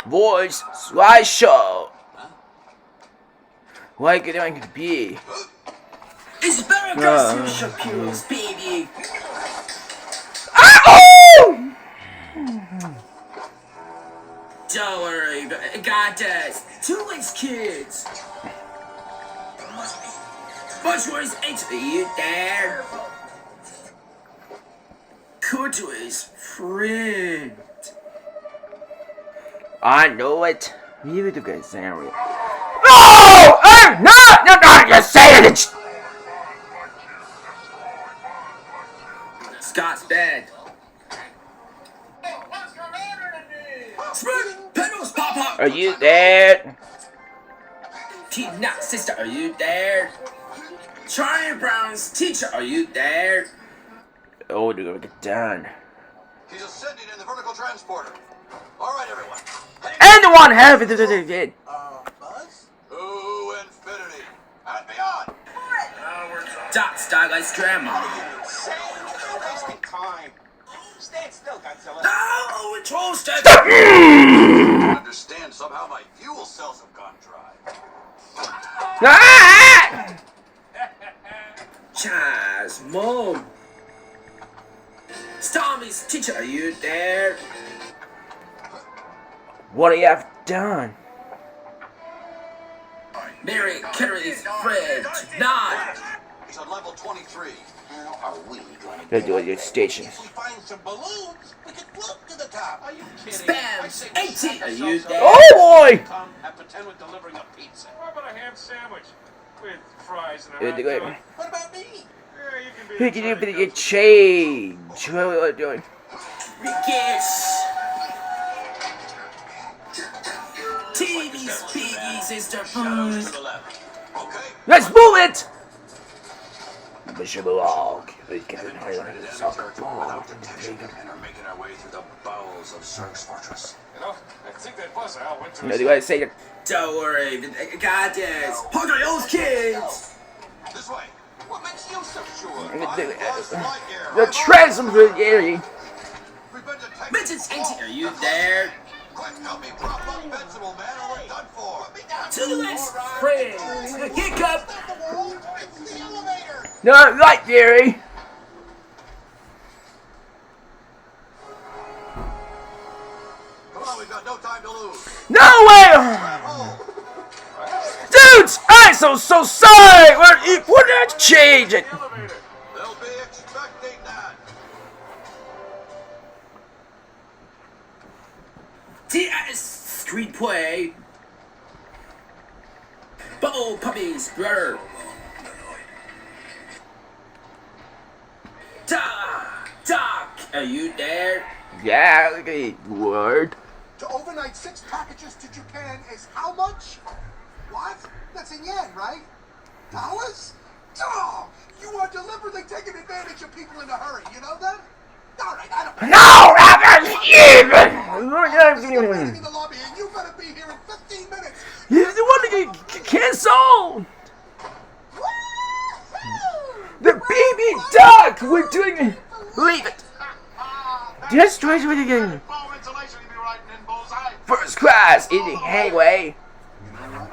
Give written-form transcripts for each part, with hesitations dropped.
Voice Slideshow. What could I be? It's better go Shapiro's baby. Oh! Don't worry, I got this. 2 weeks, kids. Which one is H? Are you there? Go to his friend. I know it. You do get Zary. No! I'm not just saying it! Scott's bed. Smooth pedals pop up. Are you there? Team Not Sister, are you there? Charlie Brown's teacher, are you there? Oh, they're gonna get done. He's ascending in the vertical transporter. All right, everyone. Anyone have it? Buzz? To infinity and beyond. Dot Starlight's grandma. Wasting time. Stand still, Godzilla. No, it's roasted. I understand somehow my fuel cells have gone dry. Ah! Chaz, Mom. Stormy's teacher, are you there? What do you have done? Mary Carey's friend, Nod. He's on level 23. How are we going to They're doing your stations. If we find some balloons, we can float to the top. Are you kidding? Spams, 18, are you there? Oh boy! Come and pretend we're delivering a pizza. How about a ham sandwich with fries and a They're hot doing. dog? What about me? Yeah, you can be Who the can you Johnny be your Coach. change? What are you doing? Guess. TV's Piggy Sister Shadows Buzz. to the left. Okay. Let's move it! Bishop Log. We can soccer ball. Without detection and are making our way through the bowels of Zerg's fortress. You know, I think that bus Al went to What do I say? Don't worry, I got this. Park on those kids. This way. What makes you so sure? The transfer. We've been detected. Midget's 18, are you there? Quick, help me prop up Invincible, man, or we're done for. To his friends. Hiccup. It's the elevator. No, right, Gary. Come on, we've got no time to lose. No way! Grab hold. Dudes, I'm so sorry! We're not changing! elevator. They'll be expecting that. TS screenplay. Bubble Puppies, brother. Doc, are you there? Yeah, okay, word. To overnight 6 packages to Japan is how much? What? That's in yen, right? Dollars? Oh, you are deliberately taking advantage of people in a hurry. You know that? All right, I don't. No, I'm Waiting in the lobby, and you better be here in 15 minutes. You want to get canceled? The baby duck! We're doing it! Leave it! Just try to again. Ball insulation can be riding in bullseye. First class, eating anyway. You know what?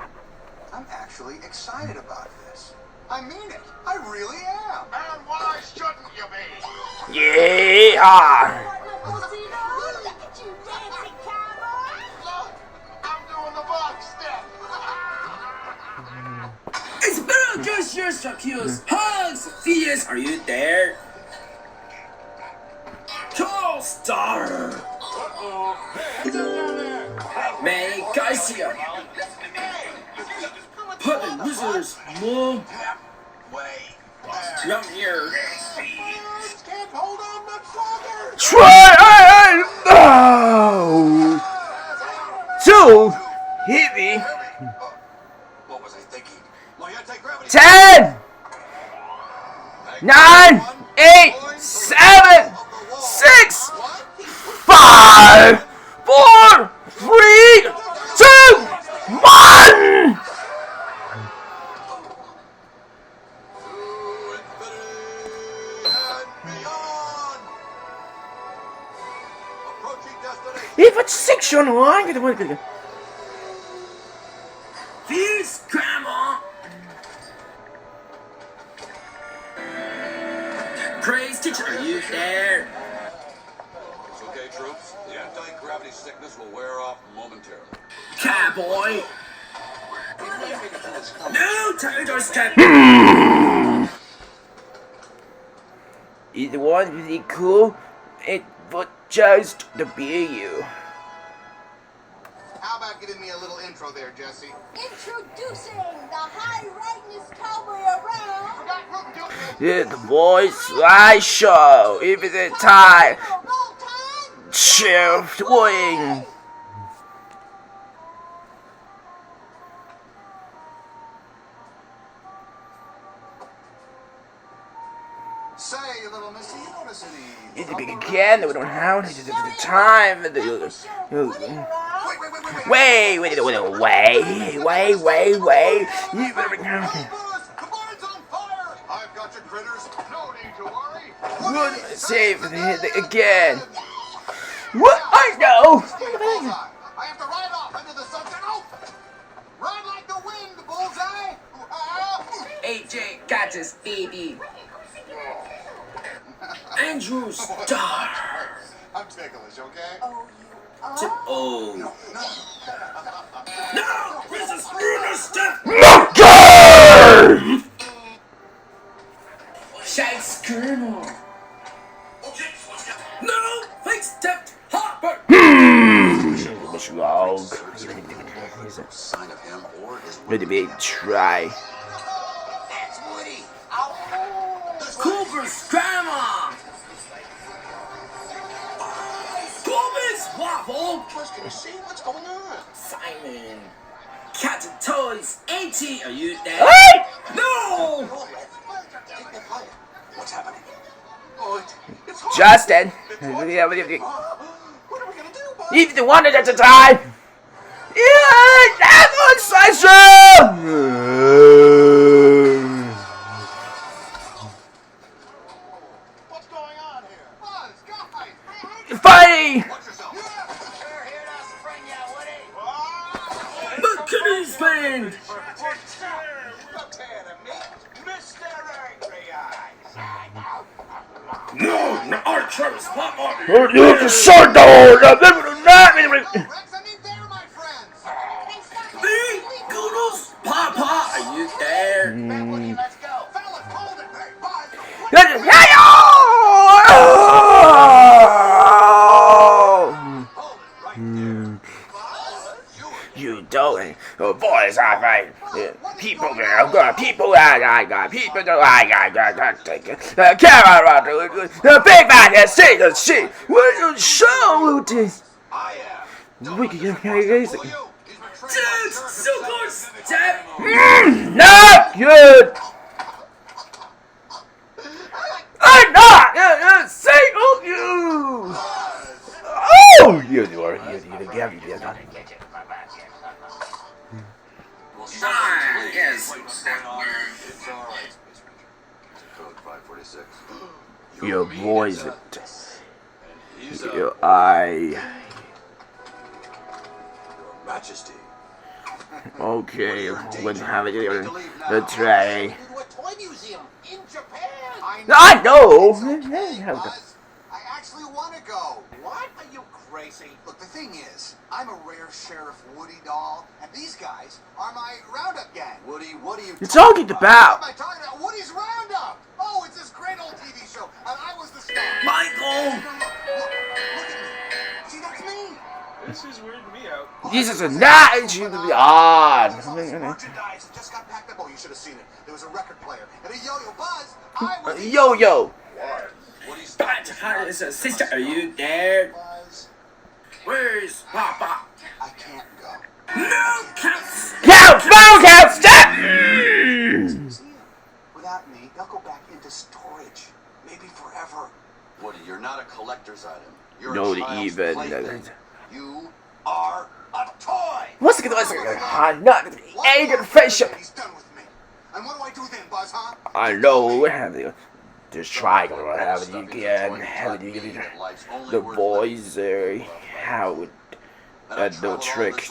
I'm actually excited about this. I mean it. I really am. And why shouldn't you be? Yeah! Look at you dancing, cowboy! Look, I'm doing the box step. It's better just your Shapiro's hugs. Phineas, are you there? Cool Star. Uh-oh. Hey, what's up down there? Manny Garcia. Puppet Wizards, Mom. Wait. Come here. Can't hold on much longer. Try! Oh! Two! Hit me! What was I thinking? Low anti-gravity. 10! 9! 8! 7! 6! 5! 4! 3! 2! 1! If it's 6 action on. Please, Grandma. Praise teacher, are you there? It's okay, troops. The anti-gravity sickness will wear off momentarily. Cowboy. No territory step. It was really cool. It was just to be you. How about giving me a little intro there, Jesse? Introducing the high-rankedest cowboy around. It's the boys Slideshow. Even the time shift wing. Say, little missy, you notice any... It's a big again that we don't have the time. Wait. Wait. You better be Hey, boss, the barn's on fire! I've got your critters. No need to worry. Good save again. What? I know. I have to ride off into the sunset. Oh! Ride like the wind, bullseye! AJ got his baby. Andrew Star. I'm ticklish, okay? Oh, you are? Oh. No! Where's the screw stuff? Shag Skirtle. No! Fake stepped Hopper! Sign of him or his Really big try. That's Woody. Cooper's grandma! Cooper's waffle! Just gonna see what's going on. Simon. Cat and Toys, Auntie, are you there? What? No! What's happening? Oh, it's hard. Justin. What are we gonna do, bud? Even the one at the time. Yeah, that was Slideshow. What's going on here? Buzz, guys! Funny. Watch yourself. We're here to spring ya, Woody. McKinney's band! No, no, our Travis Pop You can shut the hole. Rex, I'm in there, my friends. Me, Goodles, Papa, are you there? Man, Woody, let's go. Fellas, hold it. Hey, Buzz. Hold it right there. You don't. Oh, boys, I fight. People, I got people, I got people, I got take it. The camera, the big man has seen the shit. What you show this? I am. We can get Who are you? He's been trained Dude, by so good, step! not good. I'm not single you. Oh, you are. Ah, yes. It's all right. Code 546. Your voice. And he's Your eye. Your Majesty. Okay, let's have it the tray. To a toy museum in Japan. I know. Buzz, I actually want to go. What? Are you crazy? Look, the thing is, I'm a rare Sheriff Woody doll, and these guys are my Roundup gang. Woody, what are you You're talking What about. am I talking about? Woody's Roundup! Oh, it's this great old TV show, and I was the star. Michael! Look at me. See, that's me. This is weirding me out. This is not should be odd. Merchandise just got packed up. Oh, you should have seen it. There was a record player and a yo-yo. Buzz, I was the Yo. Woody's Pat Harris, sister, are you there? Buzz, Where's Papa? I can't go. No, cats! Count, stop! Without me, they'll go back into storage. Maybe forever. Woody, you're not a collector's item. You're No, a child's even. plaything. You are a toy. What's the I'm not angry fish. He's done with me. And what do I do then, Buzz, huh? I know what happened. Just try to have it again. Have it again. The boys there. How no tricks.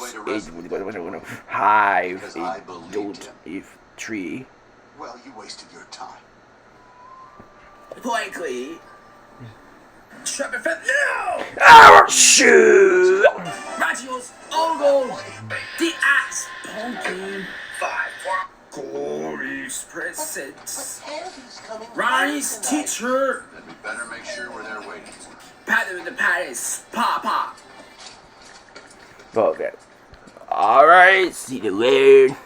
Hive. Don't if tree. Well, you wasted your time. Likely. Trevor Fett, no! Oh, shoot! Radios, Ogle, the axe, pumpkin, 5 Corey's presents. Andy's coming. Ronnie's teacher, Then we better make sure we're there waiting. Patty with the Patties, Papa. Okay. Alright, see you later.